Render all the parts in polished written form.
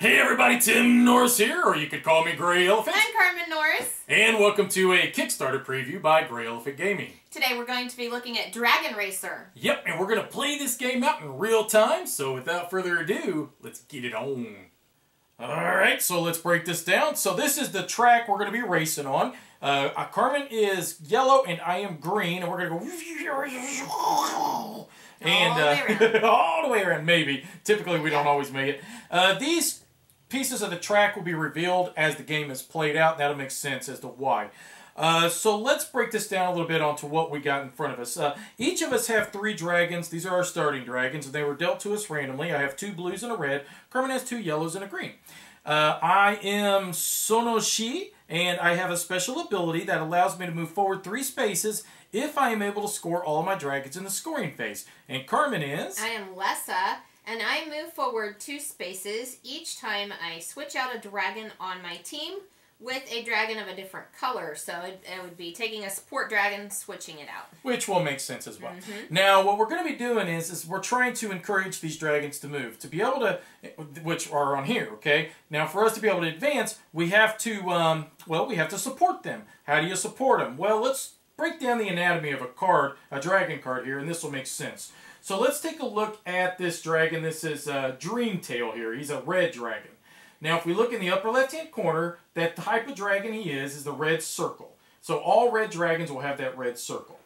Hey everybody, Tim Norris here, or you could call me GreyElephant. I'm Carmen Norris. And welcome to a Kickstarter preview by GreyElephant Gaming. Today we're going to be looking at Dragon Racer. Yep, and we're going to play this game out in real time, so without further ado, let's get it on. Alright, so let's break this down. So this is the track we're going to be racing on. Carmen is yellow and I am green, and we're going to go... And, all the way around. all the way around, maybe. Typically we don't always make it. These pieces of the track will be revealed as the game is played out. That'll make sense as to why. So let's break this down a little bit onto what we got in front of us. Each of us have 3 dragons. These are our starting dragons, and they were dealt to us randomly. I have 2 blues and a red. Carmen has 2 yellows and a green. I am Sonoshi, and I have a special ability that allows me to move forward 3 spaces if I am able to score all of my dragons in the scoring phase. And Carmen is... I am Lessa, and I move forward 2 spaces each time I switch out a dragon on my team with a dragon of a different color. So it would be taking a support dragon, switching it out. Which will make sense as well. Now, what we're going to be doing is we're trying to encourage these dragons to move. To be able to, which are on here, okay? Now, for us to be able to advance, we have to, well, we have to support them. How do you support them? Well, let's break down the anatomy of a dragon card here, and this will make sense. So let's take a look at this dragon. This is Dreamtail here. He's a red dragon. Now, if we look in the upper left-hand corner, that type of dragon he is the red circle. So all red dragons will have that red circle.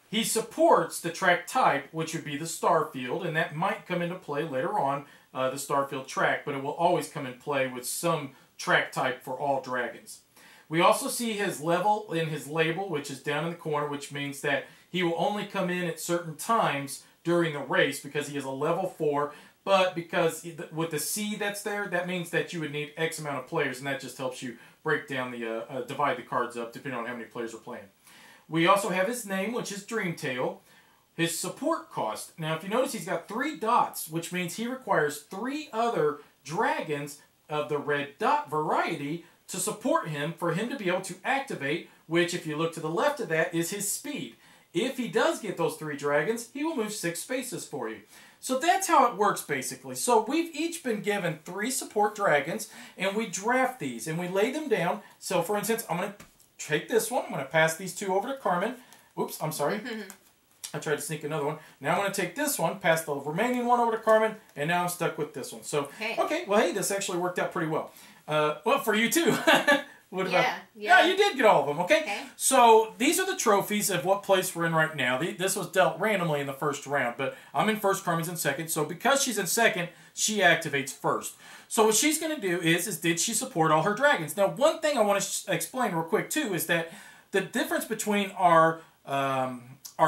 He supports the track type, which would be the Starfield, and that might come into play later on, the Starfield track, but it will always come in play with some track type for all dragons. We also see his level in his label, which is down in the corner, which means that he will only come in at certain times during the race because he is a level 4, but because with the C that's there, that means that you would need X amount of players, and that just helps you break down the, divide the cards up depending on how many players are playing. We also have his name, which is Dreamtail. His support cost. Now, if you notice, he's got 3 dots, which means he requires 3 other dragons of the red dot variety to support him for him to be able to activate, which, if you look to the left of that, is his speed. If he does get those 3 dragons, he will move 6 spaces for you. So that's how it works, basically. So we've each been given 3 support dragons, and we draft these, and we lay them down. So, for instance, I'm going to take this one. I'm going to pass these 2 over to Carmen. Oops, I'm sorry. I tried to sneak another one. Now I'm going to take this one, pass the remaining one over to Carmen, and now I'm stuck with this one. So, okay, well, hey, this actually worked out pretty well. Well, for you, too. What about? Yeah, you did get all of them, okay? So, these are the trophies of what place we're in right now. This was dealt randomly in the first round, but I'm in first, Carmen's in second. So, because she's in second, she activates first. So, what she's going to do is did she support all her dragons? Now, one thing I want to explain real quick, too, is that the difference between our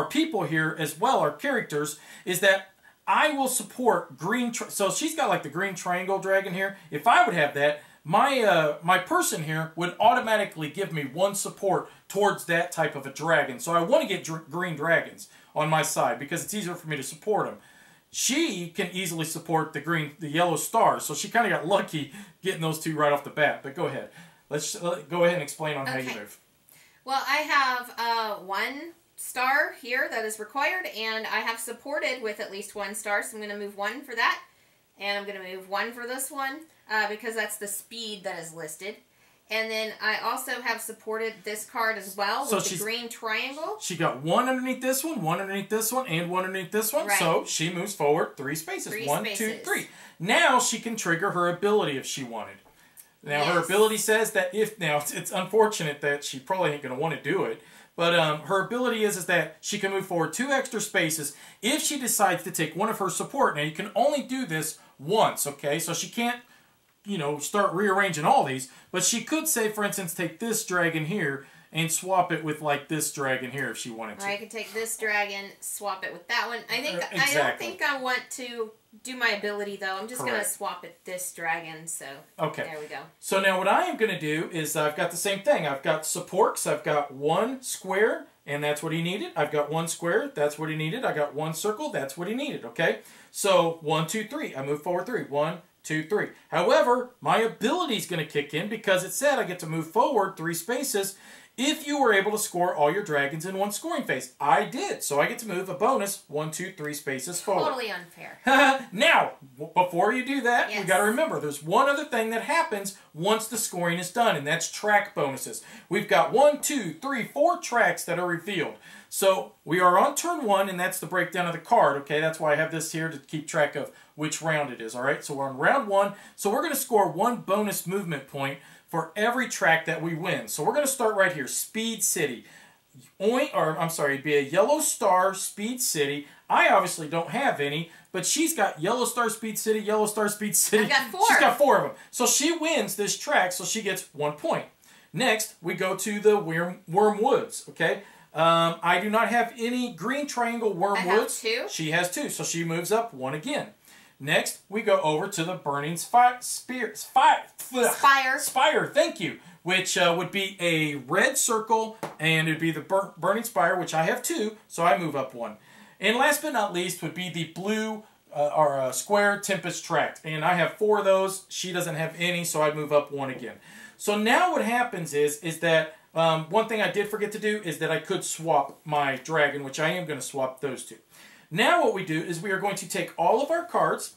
people here, as well, our characters, is that I will support green... So, she's got, like, the green triangle dragon here. If I would have that... My person here would automatically give me 1 support towards that type of a dragon. So I want to get green dragons on my side because it's easier for me to support them. She can easily support the yellow stars, so she kind of got lucky getting those 2 right off the bat. But go ahead. Let's go ahead and explain on how you move. Well, I have 1 star here that is required, and I have supported with at least 1 star, so I'm going to move 1 for that. And I'm going to move 1 for this one because that's the speed that is listed. And then I also have supported this card as well with the green triangle. She got 1 underneath this one, 1 underneath this one, and 1 underneath this one. Right. So she moves forward 3 spaces. 1, 2, 3. Now she can trigger her ability if she wanted. Now her ability says that now it's unfortunate that she probably ain't going to want to do it. But her ability is that she can move forward 2 extra spaces if she decides to take one of her support. Now, you can only do this once, okay? So she can't, you know, start rearranging all these. But she could, say, for instance, take this dragon here and swap it with, like, this dragon here if she wanted to. Or I could take this dragon, swap it with that one. I don't think I want to do my ability, though. I'm just going to swap it this dragon, so there we go. So now what I am going to do is I've got the same thing. I've got support, so I've got 1 square, and that's what he needed. I've got 1 square, that's what he needed. I got 1 circle, that's what he needed, okay? So 1, 2, 3. I move forward 3. 1, 2, 3. However, my ability is going to kick in because it said I get to move forward 3 spaces if you were able to score all your dragons in one scoring phase. I did, so I get to move a bonus 1, 2, 3 spaces forward. Totally unfair. Now, before you do that, yes. we got to remember there's one other thing that happens once the scoring is done, and that's track bonuses. We've got 1, 2, 3, 4 tracks that are revealed. So we are on turn 1, and that's the breakdown of the card. Okay, that's why I have this here to keep track of which round it is. All right, so we're on round 1. So we're going to score 1 bonus movement point for every track that we win. So we're going to start right here, Speed City. It'd be a Yellow Star Speed City. I obviously don't have any, but she's got Yellow Star Speed City, Yellow Star Speed City. I've got 4. She's got 4 of them. So she wins this track, so she gets 1 point. Next, we go to the Worm Woods, okay? I do not have any green triangle Worm Woods. I have 2. She has 2, so she moves up 1 again. Next, we go over to the Burning Spire, thank you, which would be a red circle, and it would be the Burning Spire, which I have 2, so I move up 1. And last but not least would be the blue square Tempest Tract, and I have 4 of those. She doesn't have any, so I move up 1 again. So now what happens is that one thing I did forget to do is that I could swap my dragon, which I am going to swap those 2. Now what we do is we are going to take all of our cards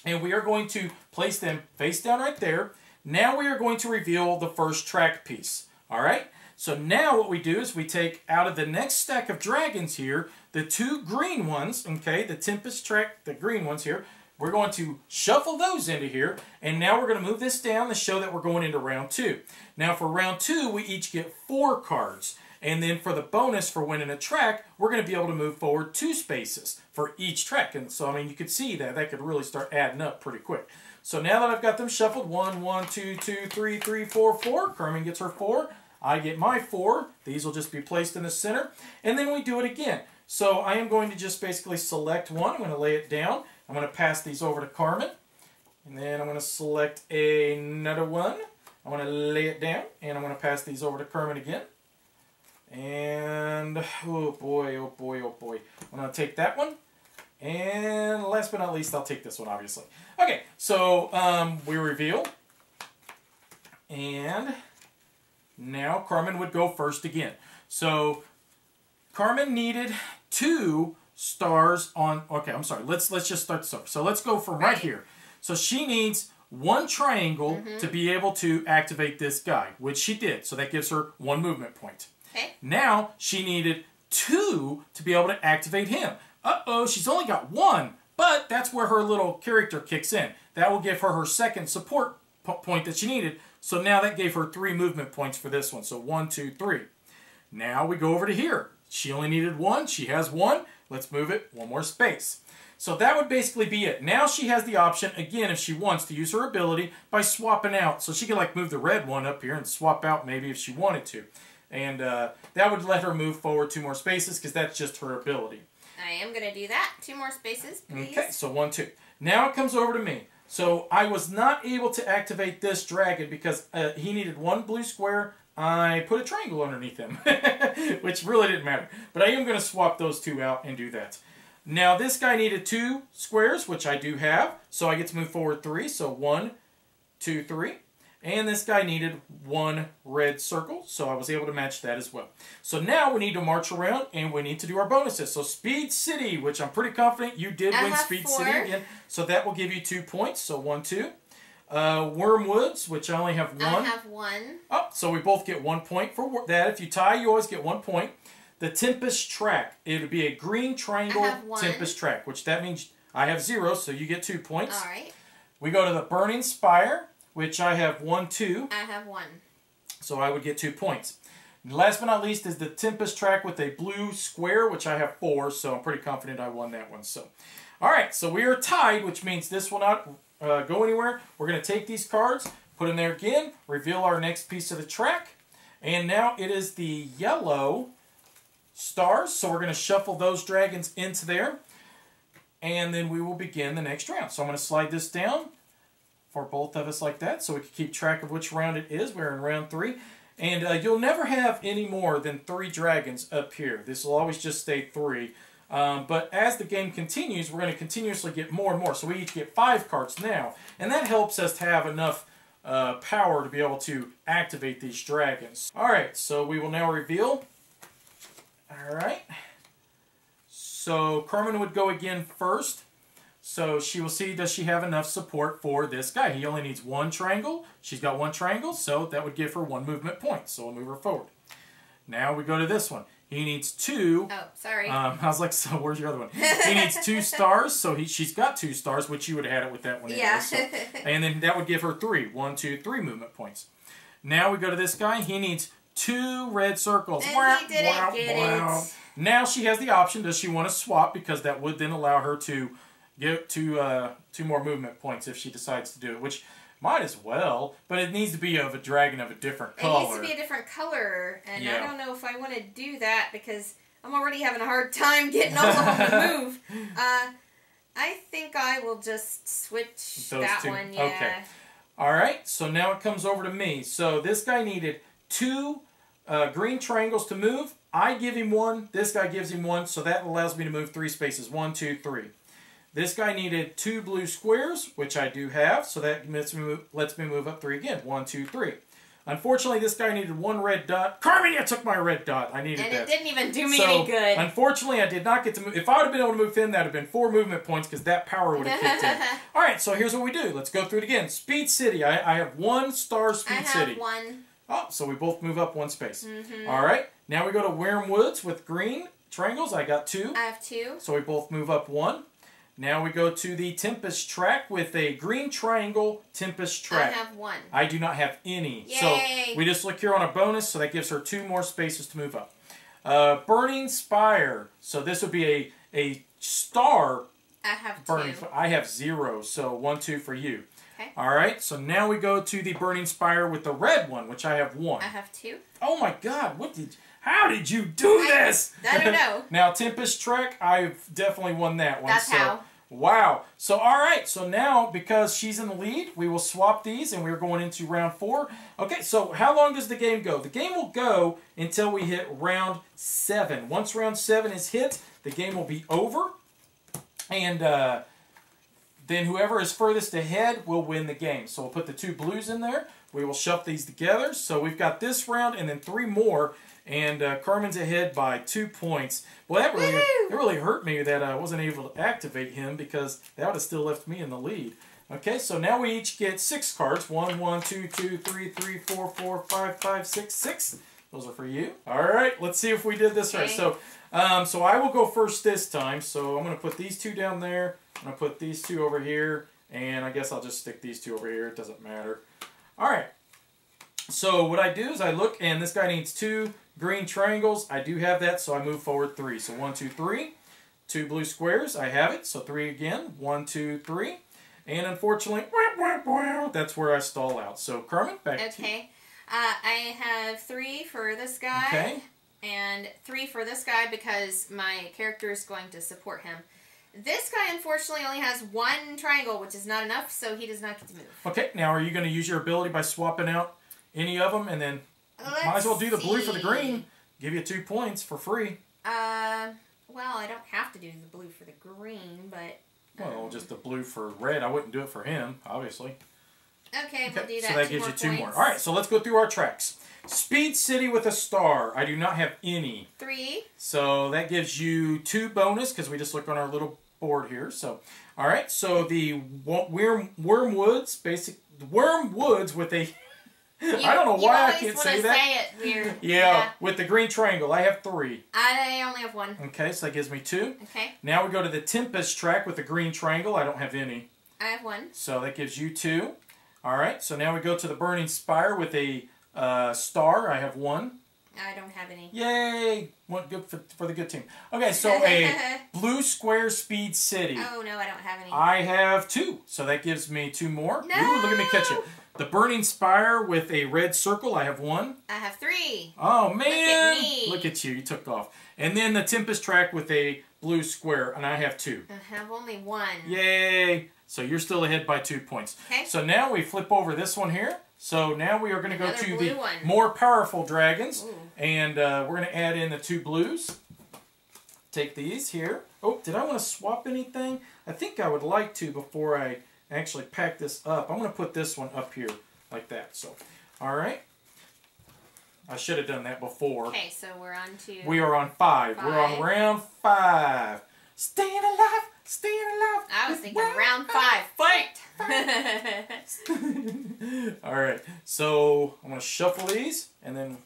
and we are going to place them face down right there. Now we are going to reveal the first track piece. Alright? So now what we do is we take out of the next stack of dragons here, the 2 green ones, okay, the Tempest Track, the green ones here. We're going to shuffle those into here, and now we're going to move this down to show that we're going into round 2. Now for round 2, we each get 4 cards. And then for the bonus for winning a track, we're going to be able to move forward 2 spaces for each track. And so, I mean, you could see that could really start adding up pretty quick. So now that I've got them shuffled, 1, 1, 2, 2, 3, 3, 4, 4. Carmen gets her 4. I get my 4. These will just be placed in the center. And then we do it again. So I am going to just basically select 1. I'm going to lay it down. I'm going to pass these over to Carmen. And then I'm going to select another one. I'm going to lay it down. And I'm going to pass these over to Carmen again. And, oh boy, oh boy, oh boy. I'm going to take that one. And last but not least, I'll take this one, obviously. Okay, so we reveal. And now Carmen would go first again. So Carmen needed 2 stars on... Okay, I'm sorry. Let's just start this over. So let's go from right here. So she needs 1 triangle to be able to activate this guy, which she did. So that gives her 1 movement point. Okay. Now, she needed 2 to be able to activate him. Uh-oh, she's only got 1, but that's where her little character kicks in. That will give her her second support point that she needed, so now that gave her 3 movement points for this one. So 1, 2, 3. Now we go over to here. She only needed 1. She has 1. Let's move it 1 more space. So that would basically be it. Now she has the option, again, if she wants, to use her ability by swapping out. So she could like move the red one up here and swap out maybe if she wanted to. And that would let her move forward 2 more spaces because that's just her ability. I am going to do that. 2 more spaces, please. Okay, so 1, 2. Now it comes over to me. So I was not able to activate this dragon because he needed 1 blue square. I put a triangle underneath him, which really didn't matter. But I am going to swap those 2 out and do that. Now this guy needed 2 squares, which I do have. So I get to move forward 3. So 1, 2, 3. And this guy needed 1 red circle, so I was able to match that as well. So now we need to march around, and we need to do our bonuses. So Speed City, which I'm pretty confident you did win Speed 4. City again. So that will give you 2 points, so 1, 2. Wormwoods, which I only have 1. I have 1. Oh, so we both get 1 point for that. If you tie, you always get 1 point. The Tempest Track, it would be a green triangle Tempest Track, which that means I have 0, so you get 2 points. All right. We go to the Burning Spire, which I have 1, 2. I have 1. So I would get 2 points. And last but not least is the Tempest Track with a blue square, which I have 4, so I'm pretty confident I won that one. So, all right, so we are tied, which means this will not go anywhere. We're going to take these cards, put them there again, reveal our next piece of the track, and now it is the yellow stars, so we're going to shuffle those dragons into there, and then we will begin the next round. So I'm going to slide this down for both of us like that, so we can keep track of which round it is. We're in round 3. And you'll never have any more than 3 dragons up here. This will always just stay 3. But as the game continues, we're going to continuously get more and more. So we each get 5 cards now. And that helps us to have enough power to be able to activate these dragons. Alright, so we will now reveal. Alright. So Carmen would go again first. So she will see, does she have enough support for this guy? He only needs one triangle. She's got one triangle, so that would give her one movement point. So we'll move her forward. Now we go to this one. He needs two. Oh, sorry. I was like, so where's your other one? He needs 2 stars, so she's got 2 stars, which you would have had it with that one. Yeah. Anyway, so, and then that would give her 3. 1, 2, 3 movement points. Now we go to this guy. He needs 2 red circles. And he didn't get it. Now she has the option. Does she want to swap? Because that would then allow her to get 2 more movement points if she decides to do it, which might as well, but it needs to be of a dragon of a different color. It needs to be a different color, and I don't know if I want to do that because I'm already having a hard time getting all of them to move. I think I will just switch those that 2. one, yeah. Okay. Alright, so now it comes over to me. So this guy needed 2 green triangles to move. I give him 1, this guy gives him 1, so that allows me to move 3 spaces. 1, 2, 3. This guy needed 2 blue squares, which I do have, so that lets me move up 3 again. 1, 2, 3. Unfortunately, this guy needed 1 red dot. Carmen, you took my red dot. I needed that. And it didn't even do me any good. Unfortunately, I did not get to move. If I would have been able to move him, that would have been 4 movement points because that power would have kicked in. All right, so here's what we do. Let's go through it again. Speed City. I have 1 star Speed City. I have 1. Oh, so we both move up 1 space. All right, now we go to Wareham Woods with green triangles. I got 2. I have 2. So we both move up 1. Now we go to the Tempest track with a green triangle Tempest track. I have 1. I do not have any. Yay. So we just look here on a bonus, so that gives her 2 more spaces to move up. Burning Spire. So this would be a star. I have Burning. 2. I have 0, so 1, 2 for you. Okay. Alright, so now we go to the Burning Spire with the red one, which I have 1. I have 2. Oh my god, how did you do this? I don't know. Now, Tempest Trek, I've definitely won that one. That's how. Wow. So, alright. So now, because she's in the lead, we will swap these, and we're going into round 4. Okay, so how long does the game go? The game will go until we hit round 7. Once round 7 is hit, the game will be over. And then whoever is furthest ahead will win the game. So we'll put the 2 blues in there. We will shuffle these together. So we've got this round and then 3 more. And Carmen's ahead by 2 points. Well, that really hurt me that I wasn't able to activate him because that would have still left me in the lead. Okay, so now we each get 6 cards. 1, 1, 2, 2, 3, 3, 4, 4, 5, 5, 6, 6. Those are for you. All right, let's see if we did this right. So I will go first this time. So I'm going to put these 2 down there. I'm going to put these 2 over here. And I guess I'll just stick these 2 over here. It doesn't matter. All right. So what I do is I look, and this guy needs 2 green triangles. I do have that, so I move forward 3. So 1, 2, 3. 2 blue squares. I have it. So 3 again. 1, 2, 3. And unfortunately, that's where I stall out. So Carmen, back to you. Okay. I have 3 for this guy. Okay. And 3 for this guy because my character is going to support him. This guy, unfortunately, only has 1 triangle, which is not enough, so he does not get to move. Okay, now are you going to use your ability by swapping out any of them, and then might as well do the blue for the green. Give you 2 points for free. Well, I don't have to do the blue for the green, but... Well, just the blue for red. I wouldn't do it for him, obviously. Okay, we'll do that. So that gives you 2 more. All right, so let's go through our tracks. Speed City with a star. I do not have any. 3. So that gives you 2 bonus because we just looked on our little board here. So, all right. So the Wormwoods, Wormwoods with a. I don't know why I can't say that. Say it weird. Yeah, with the green triangle. I have 3. I only have 1. Okay, so that gives me 2. Okay. Now we go to the Tempest track with the green triangle. I don't have any. I have 1. So that gives you 2. All right. So now we go to the Burning Spire with a star. I have 1. I don't have any. Yay! One good for the good team. Okay, so a blue square Speed City. Oh no, I don't have any. I have 2, so that gives me 2 more. No! Ooh, look at me catch it. The Burning Spire with a red circle. I have 1. I have 3. Oh man! Look at me. Look at you. You took off. And then the Tempest track with a blue square, and I have 2. I have only 1. Yay! So you're still ahead by 2 points. Okay. So now we flip over this one here. So now we are going to go to the one. more powerful dragons. Ooh. And we're going to add in the 2 blues. Take these here. Oh, did I want to swap anything? I think I would like to before I actually pack this up. I'm going to put this one up here like that. So, all right. I should have done that before. Okay, so we're on to... We are on 5. We're on round 5. Staying alive, staying alive. I was thinking round 5. Fight! All right, so I'm going to shuffle these, and then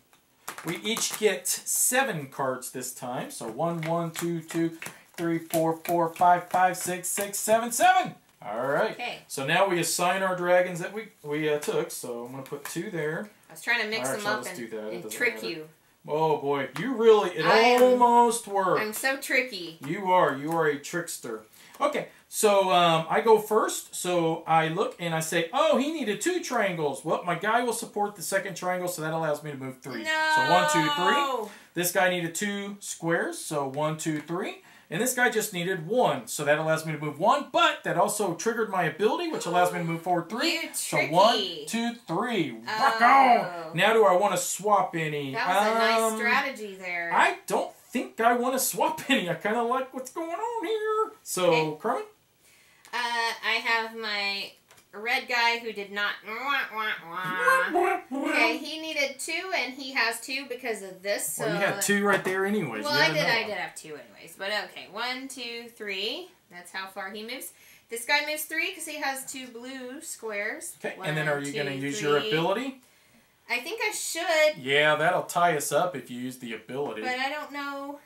we each get 7 cards this time. So 1, 1, 2, 2, 3, 4, 4, 5, 5, 6, 6, 7, 7. All right. Okay. So now we assign our dragons that we took. So I'm going to put 2 there. I was trying to mix them up and trick you. Oh boy, you really, it almost worked. I'm so tricky. You are a trickster. Okay, so I go first. So I look and I say, oh, he needed 2 triangles. Well, my guy will support the second triangle, so that allows me to move 3. No. So 1, 2, 3. This guy needed 2 squares, so 1, 2, 3. And this guy just needed 1, so that allows me to move 1. But that also triggered my ability, which allows me to move forward 3. You so tricky. 1, 2, 3. Rock on! Now do I want to swap any? That was a nice strategy there. I don't think I want to swap any. I kind of like what's going on here. So, okay. Carmen? I have my red guy who did not... Okay, he needed 2, and he has 2 because of this. So well, you had 2 right there anyways. Well, I did have 2 anyways. But okay, 1, 2, 3. That's how far he moves. This guy moves 3 because he has 2 blue squares. Okay, and then are you going to use your ability? I think I should. Yeah, that'll tie us up if you use the ability. But I don't know.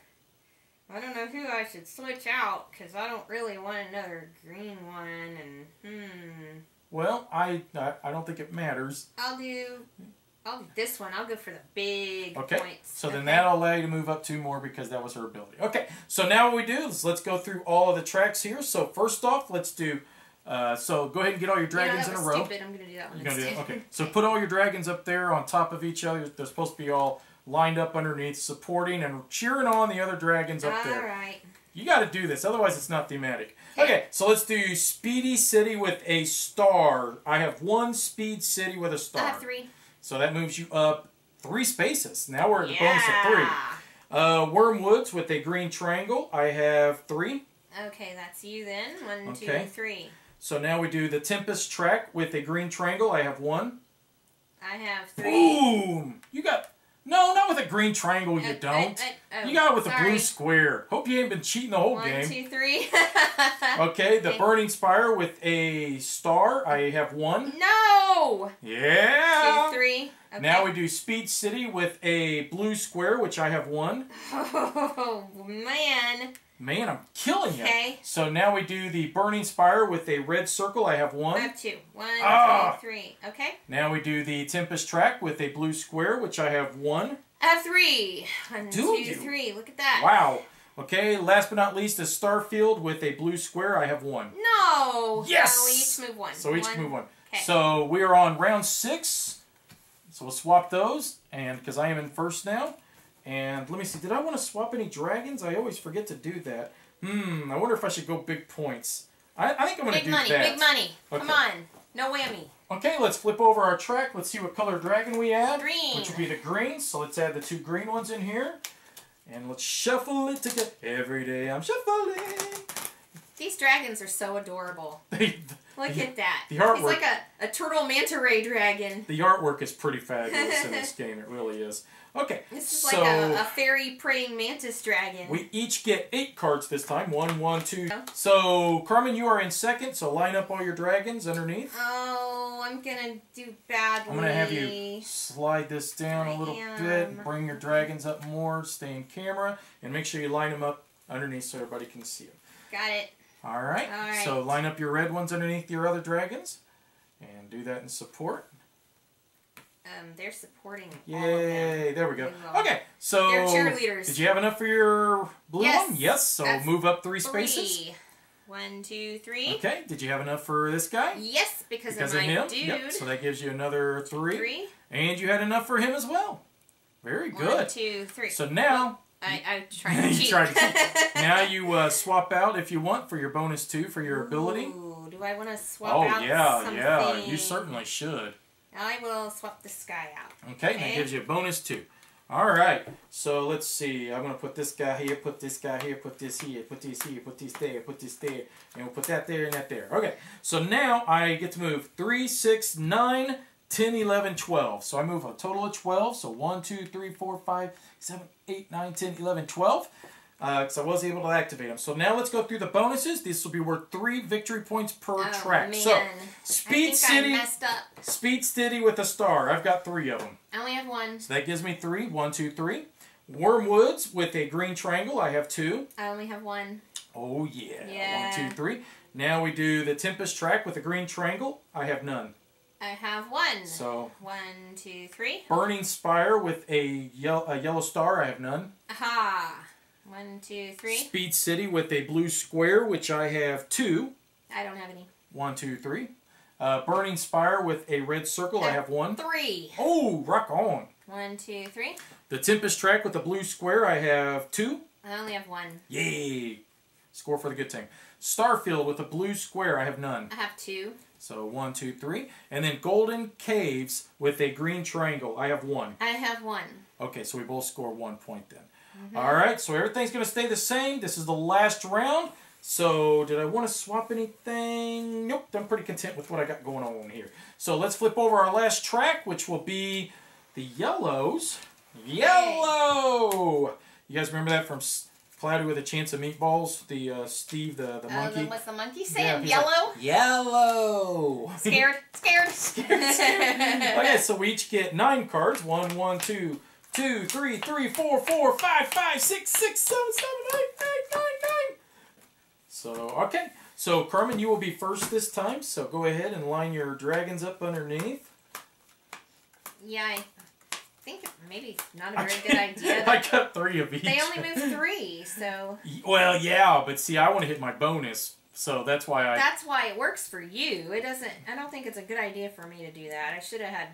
I don't know who I should switch out because I don't really want another green one. And Well, I don't think it matters. I'll do this one. I'll go for the big points. So then that'll allow you to move up 2 more because that was her ability. Okay, so now what we do is let's go through all of the tracks here. So first off, let's do... so go ahead and get all your dragons in a row. Stupid. I'm going to do that one. You're going to do it? Okay. So put all your dragons up there on top of each other. They're supposed to be all lined up underneath, supporting and cheering on the other dragons up there. All right. You got to do this, otherwise it's not thematic. Okay, so let's do Speedy City with a star. I have 1 Speed City with a star. I have 3. So that moves you up 3 spaces. Now we're at the bonus of 3. Wormwoods with a green triangle. I have 3. Okay, that's you then. 1, 2, 3. So now we do the Tempest track with a green triangle. I have 1. I have 3. Boom! You got... No, not with a green triangle, you don't. You got it with a blue square. Hope you ain't been cheating the whole game. 1, 2, 3. Okay, the Burning Spire with a star. I have 1. No! Yeah! 2, 3. Okay. Now we do Speed City with a blue square, which I have 1. Oh, man. Man, I'm killing you. Okay. So now we do the Burning Spire with a red circle. I have 1. I have 2. 1, 2, 3. Okay. Now we do the Tempest track with a blue square, which I have 1. I have 3. 1, 2, 3. Look at that. Wow. Okay, last but not least is Starfield with a blue square. I have 1. No. Yes. So we each move 1. So we each move 1. Okay. So we are on round 6. So we'll swap those, and because I am in first now. And let me see, did I want to swap any dragons? I always forget to do that. I wonder if I should go big points. I think I'm going to do that. Big money. Okay. Come on. No whammy. Okay, let's flip over our track. Let's see what color dragon we add. Green. Which will be the green. So let's add the 2 green ones in here. And let's shuffle it together. Every day I'm shuffling. These dragons are so adorable. Look at that. The artwork. He's like a turtle manta ray dragon. The artwork is pretty fabulous in this game. It really is. Okay. This is like a fairy praying mantis dragon. We each get 8 cards this time. 1, 1, 2. So, Carmen, you are in second. So line up all your dragons underneath. Oh, I'm going to do badly. I'm going to have you slide this down a little bit. Bring your dragons up more. Stay in camera. And make sure you line them up underneath so everybody can see them. Got it. All right. So line up your red ones underneath your other dragons. And do that in support. They're supporting Yay, all of them. there we go. Okay, so they're cheerleaders. Did you have enough for your blue one? Yes, so that's move up 3 spaces. 1, 2, 3. Okay, did you have enough for this guy? Yes, because of my him. dude. Yep, so that gives you another 3. 3. And you had enough for him as well. Very good. 1, 2, 3. So now... I tried to cheat. You tried to cheat. Now you swap out, if you want, for your bonus 2 for your ability. Ooh, do I want to swap out something? Yeah, you certainly should. I will swap this guy out. Okay, that gives you a bonus 2. All right, so let's see. I'm going to put this guy here, put this guy here, put this here, put this here, put this there, put this there, and we'll put that there and that there. Okay, so now I get to move 3, 6, 9, 10, 11, 12. So I move a total of 12. So 1, 2, 3, 4, 5, 7, 8, 9, 10, 11, 12. Because I was able to activate them. So now let's go through the bonuses. This will be worth 3 victory points per track. Man. So Speed City, I messed up. Speed City with a star. I've got 3 of them. I only have 1. So that gives me 3. 1, 2, 3. Wormwoods with a green triangle. I have 2. I only have 1. Oh yeah. Yeah. 1, 2, 3. Now we do the Tempest track with a green triangle. I have none. I have 1. So 1, 2, 3. Burning Spire with a yellow star. I have none. Aha. 1, 2, 3. Speed City with a blue square, which I have 2. I don't have any. 1, 2, 3. Burning Spire with a red circle. I have 1. 3. Oh, rock on. 1, 2, 3. The Tempest track with the blue square. I have 2. I only have 1. Yay. Score for the good team. Starfield with a blue square. I have none. I have 2. So 1, 2, 3. And then Golden Caves with a green triangle. I have 1. I have 1. Okay, so we both score 1 point then. All right, so everything's going to stay the same. This is the last round. So did I want to swap anything? Nope, I'm pretty content with what I got going on here. So let's flip over our last track, which will be the yellows. Yellow! You guys remember that from Cloudy with a Chance of Meatballs? The Steve, the monkey. What's the monkey saying? Yeah, Yellow? like, yellow! Scared? Scared? Okay, so we each get 9 cards. 1, 1, 2, 2, 3, 3, 4, 4, 5, 5, 6, 6, 7, 7, 8, 8, 9, 9. So, okay. So, Carmen, you will be first this time. So, go ahead and line your dragons up underneath. Yeah, I think maybe not a very good idea. I got 3 of each. They only move 3, so... Well, yeah, but see, I want to hit my bonus. So, that's why That's why it works for you. It doesn't... I don't think it's a good idea for me to do that. I should have had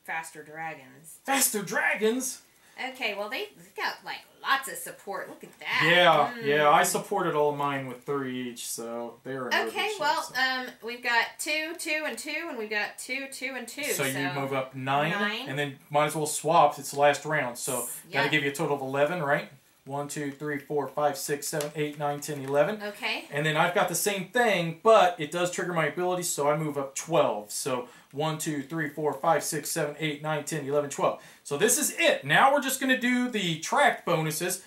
faster dragons. Faster dragons? Okay, well, they got, like, lots of support. Look at that. Yeah, yeah, I supported all of mine with 3 each, so they were in Okay, really good shape, well, so. We've got 2, 2, and 2, and we've got 2, 2, and 2. So you move up 9, 9. and then might as well swap. It's the last round, so Yeah. that'll give you a total of 11, right? 1, 2, 3, 4, 5, 6, 7, 8, 9, 10, 11. Okay. And then I've got the same thing, but it does trigger my abilities, so I move up 12. So 1, 2, 3, 4, 5, 6, 7, 8, 9, 10, 11, 12. So this is it. Now we're just going to do the tracked bonuses,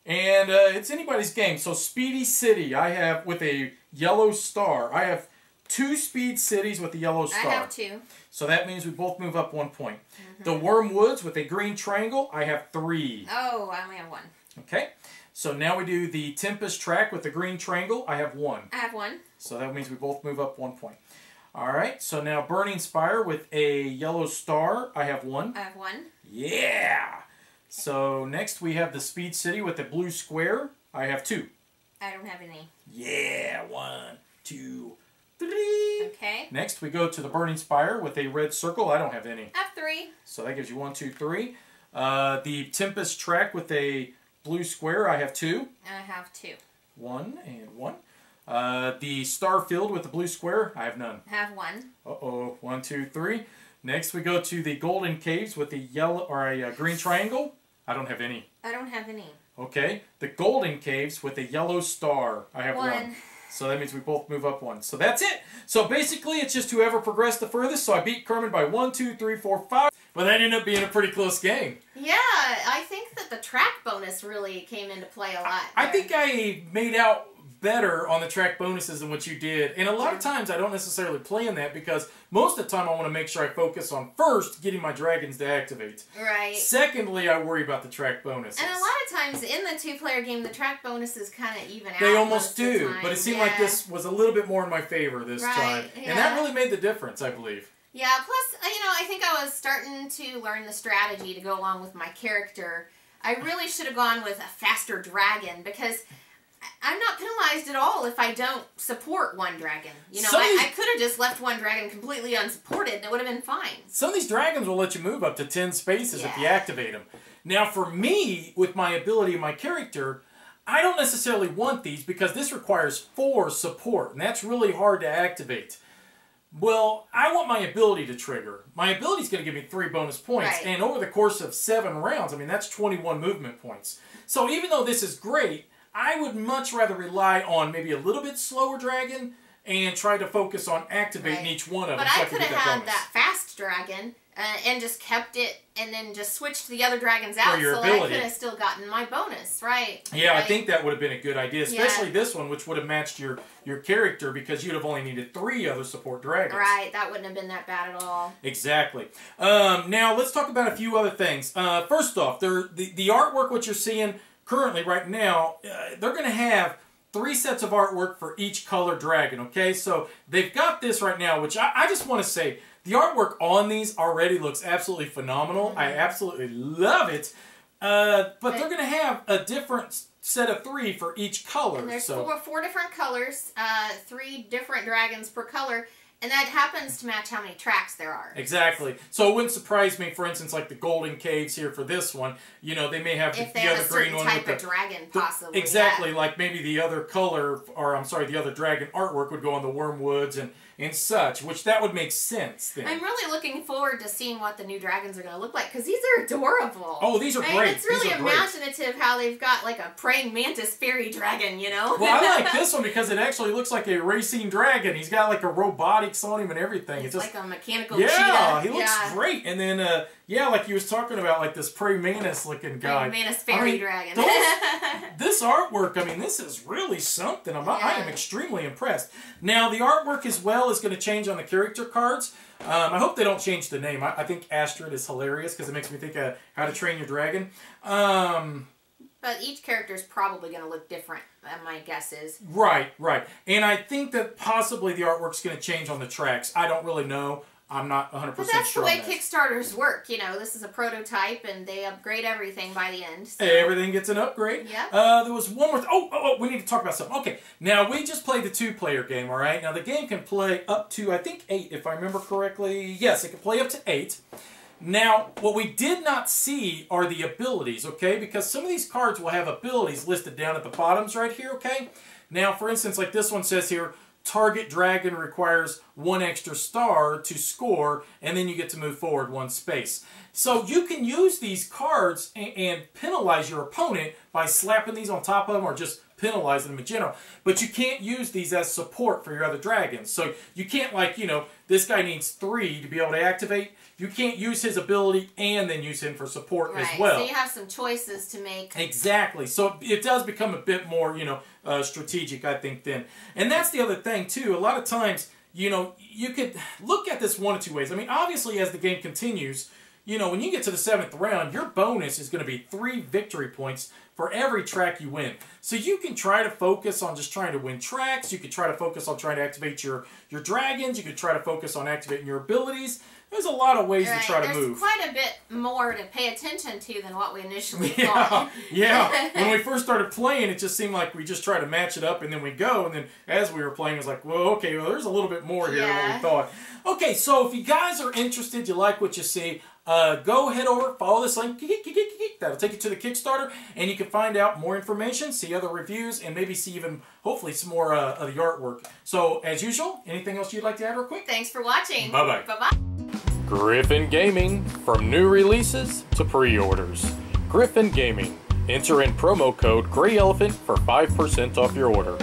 and it's anybody's game. So Speedy City, I have with a yellow star. I have 2 Speed Cities with the yellow star. I have 2. So that means we both move up 1 point. The Wormwoods with a green triangle, I have 3. Oh, I only have 1. Okay. So now we do the Tempest track with the green triangle. I have 1. I have 1. So that means we both move up 1 point. All right. So now Burning Spire with a yellow star. I have 1. I have 1. Yeah. So next we have the Speed City with the blue square. I have 2. I don't have any. Yeah. 1, 2, 3. Okay. Next we go to the Burning Spire with a red circle. I don't have any. I have 3. So that gives you 1, 2, 3. The Tempest track with a blue square, I have 2. I have 2. 1 and 1. The Starfield with the blue square, I have none. I have 1. Uh-oh. 1, 2, 3. Next we go to the Golden Caves with the yellow or a green triangle. I don't have any. I don't have any. Okay. The Golden Caves with a yellow star. I have 1. 1. So that means we both move up 1. So that's it. So basically it's just whoever progressed the furthest. So I beat Kermit by 1, 2, 3, 4, 5. But that ended up being a pretty close game. Yeah, I think that the track bonus really came into play a lot. I think I made out better on the track bonuses than what you did. And a lot of times I don't necessarily play in that because most of the time I want to make sure I focus on first getting my dragons to activate. Right. Secondly, I worry about the track bonuses. And a lot of times in the 2-player game, the track bonuses kind of even out. They almost most of the do, time. but it seemed like this was a little bit more in my favor this time. Yeah. And that really made the difference, I believe. Yeah, plus, I think I was starting to learn the strategy to go along with my character. I really should have gone with a faster dragon because I'm not penalized at all if I don't support one dragon. I could have just left one dragon completely unsupported and it would have been fine. Some of these dragons will let you move up to 10 spaces if you activate them. Now, for me, with my ability and my character, I don't necessarily want these because this requires 4 support, and that's really hard to activate. Well, I want my ability to trigger. My ability is going to give me 3 bonus points, right. And over the course of 7 rounds, I mean, that's 21 movement points. So even though this is great, I would much rather rely on maybe a little bit slower dragon and try to focus on activating each one of them. But I could have had that fast dragon and just kept it and then just switched the other dragons out so I could have still gotten my bonus, right? Yeah, I think that would have been a good idea, especially this one, which would have matched your character because you'd have only needed 3 other support dragons. Right, that wouldn't have been that bad at all. Exactly. Now, let's talk about a few other things. First off, the artwork, what you're seeing currently right now, they're going to have 3 sets of artwork for each color dragon, okay? So they've got this right now, which I just want to say, the artwork on these already looks absolutely phenomenal. I absolutely love it. But they're going to have a different set of 3 for each color. And there's four different colors, 3 different dragons per color. And that happens to match how many tracks there are. Exactly. So it wouldn't surprise me, for instance, like the Golden Caves here for this one, you know, they may have the other green one with the dragon, possibly. Exactly, like maybe the other color, or I'm sorry, the other dragon artwork would go on the Wormwoods and such, which that would make sense then. I'm really looking forward to seeing what the new dragons are going to look like, because these are adorable. Oh, these are great. It's really imaginative how they've got like a praying mantis fairy dragon, you know? Well, I like this one because it actually looks like a racing dragon. He's got like a robotics on him and everything. It's just like a mechanical cheetah. Yeah, he looks great. And then, yeah, like you was talking about, like this praying mantis looking guy. Praying mantis fairy dragon. This artwork, I mean, this is really something. I am extremely impressed. Now, the artwork as well is going to change on the character cards. I hope they don't change the name. I think Astrid is hilarious because it makes me think of How to Train Your Dragon. But each character is probably going to look different, my guess is. Right, right. And I think that possibly the artwork's going to change on the tracks. I don't really know. I'm not 100% sure. But that's the way Kickstarters work. You know, this is a prototype, and they upgrade everything by the end. So. Everything gets an upgrade. Yeah. There was one more. Oh, we need to talk about something. Okay, now we just played the 2-player game. All right. Now the game can play up to, I think, 8, if I remember correctly. Yes, it can play up to 8. Now, what we did not see are the abilities, okay? Because some of these cards will have abilities listed down at the bottoms right here, okay? Now, for instance, like this one says here, target dragon requires 1 extra star to score, and then you get to move forward 1 space. So you can use these cards and penalize your opponent by slapping these on top of them or just penalizing them in general. But you can't use these as support for your other dragons. So you can't, like, you know, this guy needs 3 to be able to activate. You can't use his ability and then use him for support as well. So you have some choices to make. Exactly. So it does become a bit more, you know, strategic, I think, then. And that's the other thing, too. A lot of times, you know, you could look at this one of 2 ways. I mean, obviously, as the game continues, you know, when you get to the 7th round, your bonus is going to be 3 victory points for every track you win. So you can try to focus on just trying to win tracks. You can try to focus on trying to activate your dragons. You can try to focus on activating your abilities. There's a lot of ways to try to move. There's quite a bit more to pay attention to than what we initially thought. Yeah. When we first started playing, it just seemed like we just try to match it up and then we go. And then as we were playing, it was like, well, okay, well, there's a little bit more here than what we thought. Okay, so if you guys are interested, you like what you see, go head over, follow this link. That'll take you to the Kickstarter, and you can find out more information, see other reviews, and maybe see even, hopefully, some more of the artwork. So, as usual, anything else you'd like to add real quick? Thanks for watching. Bye-bye. Bye-bye. Griffin Gaming, from new releases to pre-orders. Griffin Gaming. Enter in promo code GreyElephant for 5% off your order.